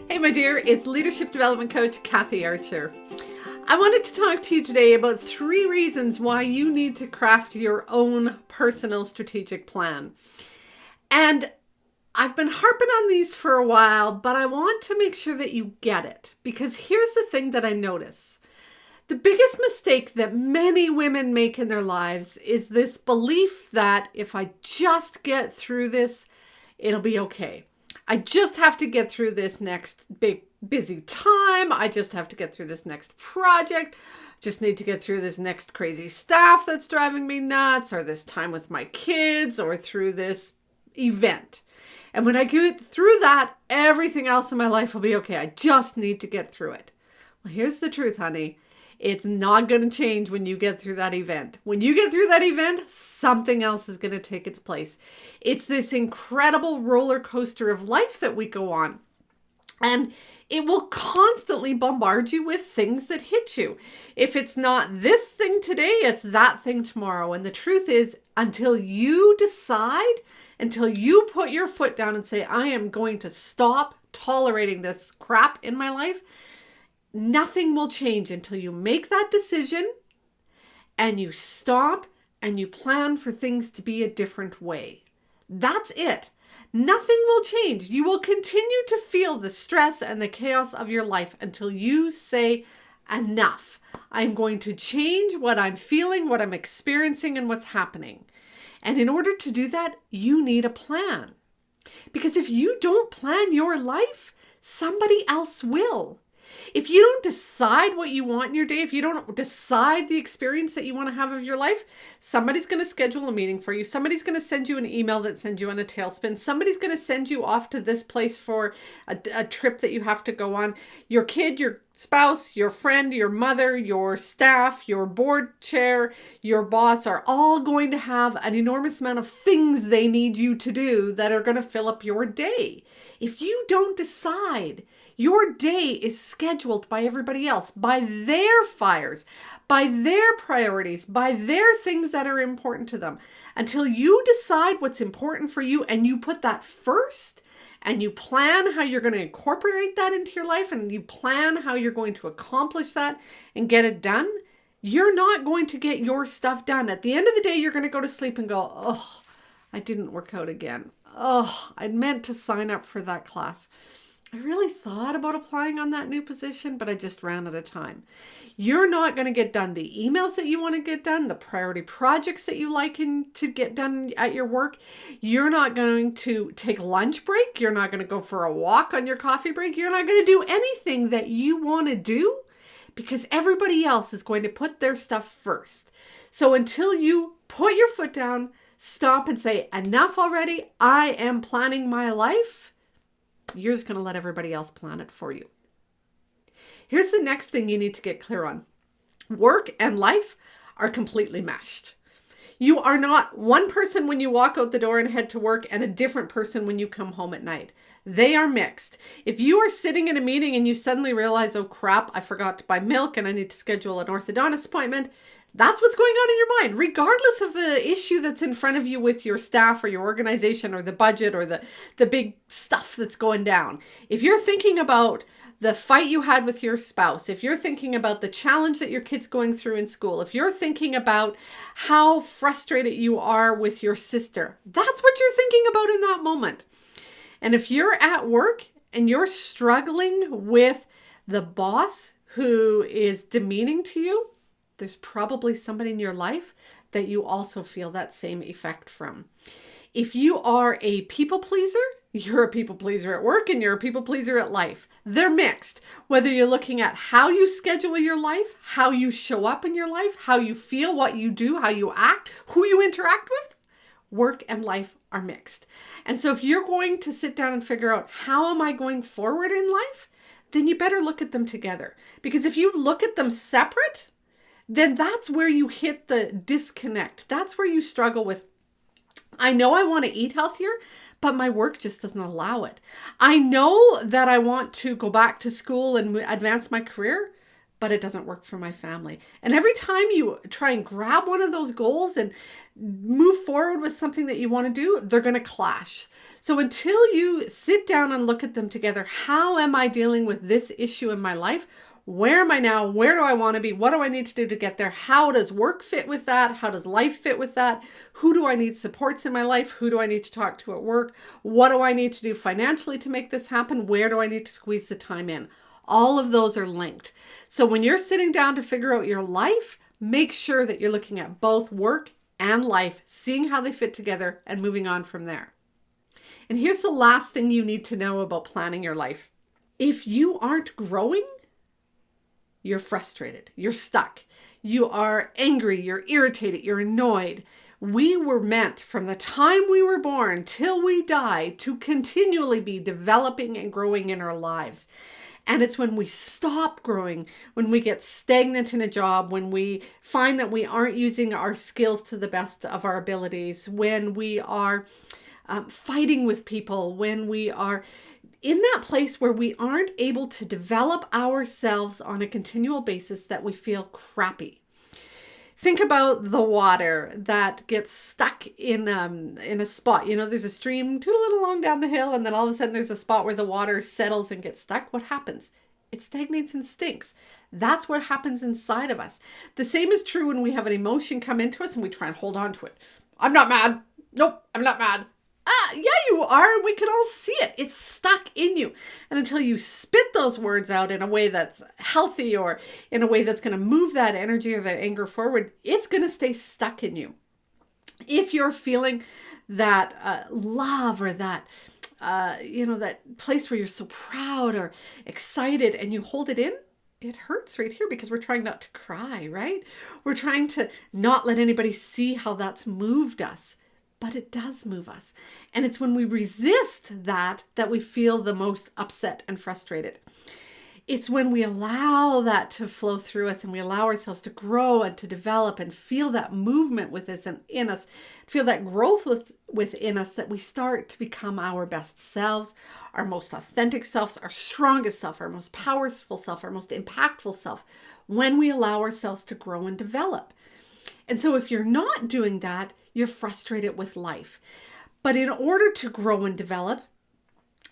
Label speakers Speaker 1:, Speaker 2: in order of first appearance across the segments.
Speaker 1: Hey my dear, it's Leadership Development Coach Kathy Archer. I wanted to talk to you today about 3 reasons why you need to craft your own personal strategic plan. And I've been harping on these for a while, but I want to make sure that you get it. Because here's the thing that I notice. The biggest mistake that many women make in their lives is this belief that if I just get through this, it'll be okay. I just have to get through this next big busy time. I just have to get through this next project. Just need to get through this next crazy staff that's driving me nuts, or this time with my kids, or through this event. And when I get through that, everything else in my life will be okay. I just need to get through it. Well, here's the truth, honey. It's not going to change when you get through that event. When you get through that event, something else is going to take its place. It's this incredible roller coaster of life that we go on. And it will constantly bombard you with things that hit you. If it's not this thing today, it's that thing tomorrow. And the truth is, until you decide, until you put your foot down and say, I am going to stop tolerating this crap in my life, nothing will change until you make that decision and you stop and you plan for things to be a different way. That's it. Nothing will change. You will continue to feel the stress and the chaos of your life until you say, enough. I'm going to change what I'm feeling, what I'm experiencing, and what's happening. And in order to do that, you need a plan. Because if you don't plan your life, somebody else will. If you don't decide what you want in your day, if you don't decide the experience that you want to have of your life, somebody's going to schedule a meeting for you. Somebody's going to send you an email that sends you on a tailspin. Somebody's going to send you off to this place for a trip that you have to go on. Your kid, your spouse, your friend, your mother, your staff, your board chair, your boss are all going to have an enormous amount of things they need you to do that are going to fill up your day. If you don't decide, your day is scheduled by everybody else, by their fires, by their priorities, by their things that are important to them. Until you decide what's important for you and you put that first, and you plan how you're going to incorporate that into your life, and you plan how you're going to accomplish that and get it done, you're not going to get your stuff done. At the end of the day, you're going to go to sleep and go, oh, I didn't work out again. Oh, I'd meant to sign up for that class. I really thought about applying on that new position, but I just ran out of time. You're not going to get done the emails that you want to get done, the priority projects that you like to get done at your work. You're not going to take lunch break. You're not going to go for a walk on your coffee break. You're not going to do anything that you want to do because everybody else is going to put their stuff first. So until you put your foot down, stop and say, enough already, I am planning my life, you're just going to let everybody else plan it for you. Here's the next thing you need to get clear on. Work and life are completely meshed. You are not one person when you walk out the door and head to work and a different person when you come home at night. They are mixed. If you are sitting in a meeting and you suddenly realize, oh crap, I forgot to buy milk and I need to schedule an orthodontist appointment, that's what's going on in your mind, regardless of the issue that's in front of you with your staff or your organization or the budget or the big stuff that's going down. If you're thinking about the fight you had with your spouse, if you're thinking about the challenge that your kid's going through in school, if you're thinking about how frustrated you are with your sister, that's what you're thinking about in that moment. And if you're at work and you're struggling with the boss who is demeaning to you, there's probably somebody in your life that you also feel that same effect from. If you are a people pleaser, you're a people pleaser at work and you're a people pleaser at life. They're mixed. Whether you're looking at how you schedule your life, how you show up in your life, how you feel, what you do, how you act, who you interact with, work and life are mixed. And so if you're going to sit down and figure out how am I going forward in life, then you better look at them together. Because if you look at them separate, then that's where you hit the disconnect. That's where you struggle with, I know I want to eat healthier, but my work just doesn't allow it. I know that I want to go back to school and advance my career, but it doesn't work for my family. And every time you try and grab one of those goals and move forward with something that you want to do, they're going to clash. So until you sit down and look at them together, how am I dealing with this issue in my life? Where am I now? Where do I want to be? What do I need to do to get there? How does work fit with that? How does life fit with that? Who do I need supports in my life? Who do I need to talk to at work? What do I need to do financially to make this happen? Where do I need to squeeze the time in? All of those are linked. So when you're sitting down to figure out your life, make sure that you're looking at both work and life, seeing how they fit together and moving on from there. And here's the last thing you need to know about planning your life. If you aren't growing, you're frustrated, you're stuck, you are angry, you're irritated, you're annoyed. We were meant from the time we were born till we die to continually be developing and growing in our lives. And it's when we stop growing, when we get stagnant in a job, when we find that we aren't using our skills to the best of our abilities, when we are fighting with people, when we are in that place where we aren't able to develop ourselves on a continual basis, that we feel crappy. Think about the water that gets stuck in a spot. You know, there's a stream tootling along down the hill, and then all of a sudden there's a spot where the water settles and gets stuck. What happens? It stagnates and stinks. That's what happens inside of us. The same is true when we have an emotion come into us and we try and hold on to it. I'm not mad. Nope, I'm not mad. Yeah, you are. We can all see it. It's stuck in you. And until you spit those words out in a way that's healthy or in a way that's going to move that energy or that anger forward, it's going to stay stuck in you. If you're feeling that love or that, that place where you're so proud or excited and you hold it in, it hurts right here because we're trying not to cry, right? We're trying to not let anybody see how that's moved us. But it does move us. And it's when we resist that we feel the most upset and frustrated. It's when we allow that to flow through us and we allow ourselves to grow and to develop and feel that movement with us and in us, feel that growth within us, that we start to become our best selves, our most authentic selves, our strongest self, our most powerful self, our most impactful self, when we allow ourselves to grow and develop. And so if you're not doing that, you're frustrated with life. But in order to grow and develop,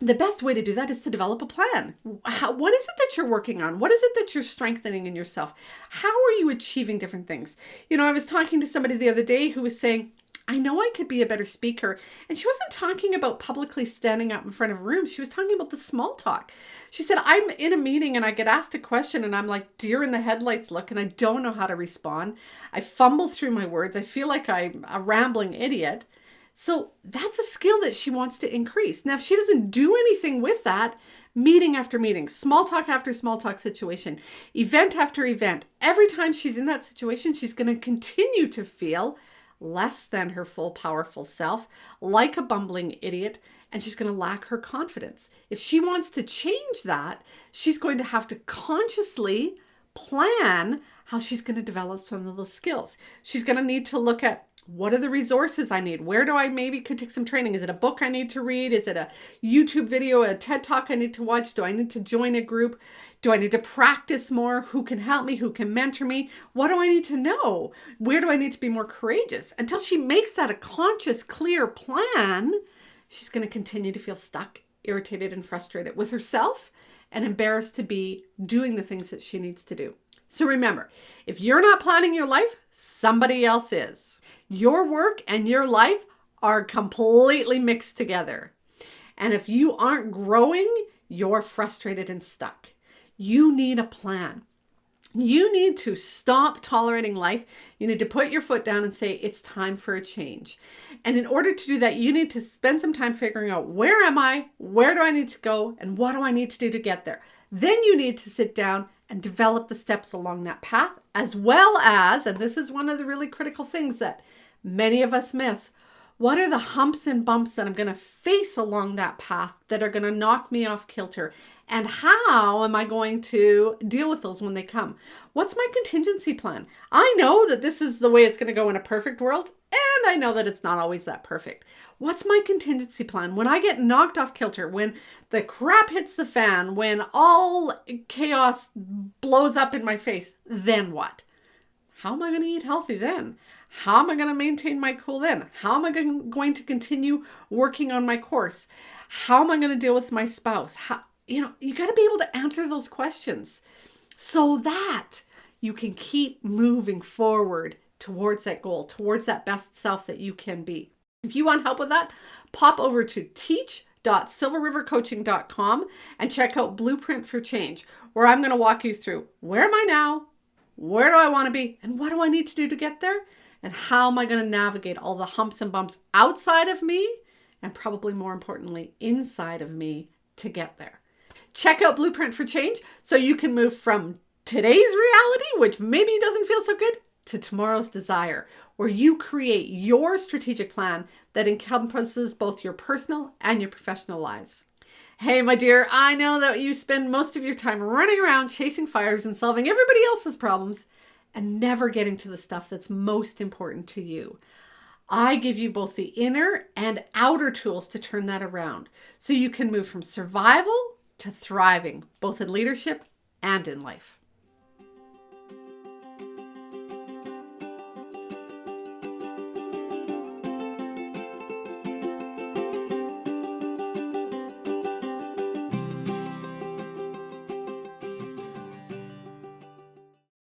Speaker 1: the best way to do that is to develop a plan. What is it that you're working on? What is it that you're strengthening in yourself? How are you achieving different things? You know, I was talking to somebody the other day who was saying, I know I could be a better speaker. And she wasn't talking about publicly standing up in front of rooms. She was talking about the small talk. She said, I'm in a meeting and I get asked a question and I'm like deer in the headlights look and I don't know how to respond. I fumble through my words. I feel like I'm a rambling idiot. So that's a skill that she wants to increase. Now, if she doesn't do anything with that, meeting after meeting, small talk after small talk situation, event after event, every time she's in that situation, she's going to continue to feel less than her full powerful self, like a bumbling idiot, and she's going to lack her confidence. If she wants to change that, she's going to have to consciously plan how she's going to develop some of those skills. She's going to need to look at, what are the resources I need? Where do I maybe could take some training? Is it a book I need to read? Is it a YouTube video, a TED Talk I need to watch? Do I need to join a group? Do I need to practice more? Who can help me? Who can mentor me? What do I need to know? Where do I need to be more courageous? Until she makes that a conscious, clear plan, she's going to continue to feel stuck, irritated, and frustrated with herself and embarrassed to be doing the things that she needs to do. So remember, if you're not planning your life, somebody else is. Your work and your life are completely mixed together. And if you aren't growing, you're frustrated and stuck. You need a plan. You need to stop tolerating life. You need to put your foot down and say, it's time for a change. And in order to do that, you need to spend some time figuring out, where am I? Where do I need to go? And what do I need to do to get there? Then you need to sit down and develop the steps along that path, as well as, and this is one of the really critical things that many of us miss, What are the humps and bumps that I'm going to face along that path that are going to knock me off kilter? And how am I going to deal with those when they come? What's my contingency plan? I know that this is the way it's going to go in a perfect world, and I know that it's not always that perfect. What's my contingency plan? When I get knocked off kilter, when the crap hits the fan, when all chaos blows up in my face, then what? How am I going to eat healthy then? How am I going to maintain my cool then? How am I going to continue working on my course? How am I going to deal with my spouse? You got to be able to answer those questions so that you can keep moving forward towards that goal, towards that best self that you can be. If you want help with that, pop over to teach.silverrivercoaching.com and check out Blueprint for Change, where I'm going to walk you through where am I now, where do I want to be, and what do I need to do to get there, and how am I going to navigate all the humps and bumps outside of me, and probably more importantly, inside of me to get there. Check out Blueprint for Change so you can move from today's reality, which maybe doesn't feel so good, to tomorrow's desire, where you create your strategic plan that encompasses both your personal and your professional lives. Hey, my dear, I know that you spend most of your time running around chasing fires and solving everybody else's problems and never getting to the stuff that's most important to you. I give you both the inner and outer tools to turn that around so you can move from survival to thriving, both in leadership and in life.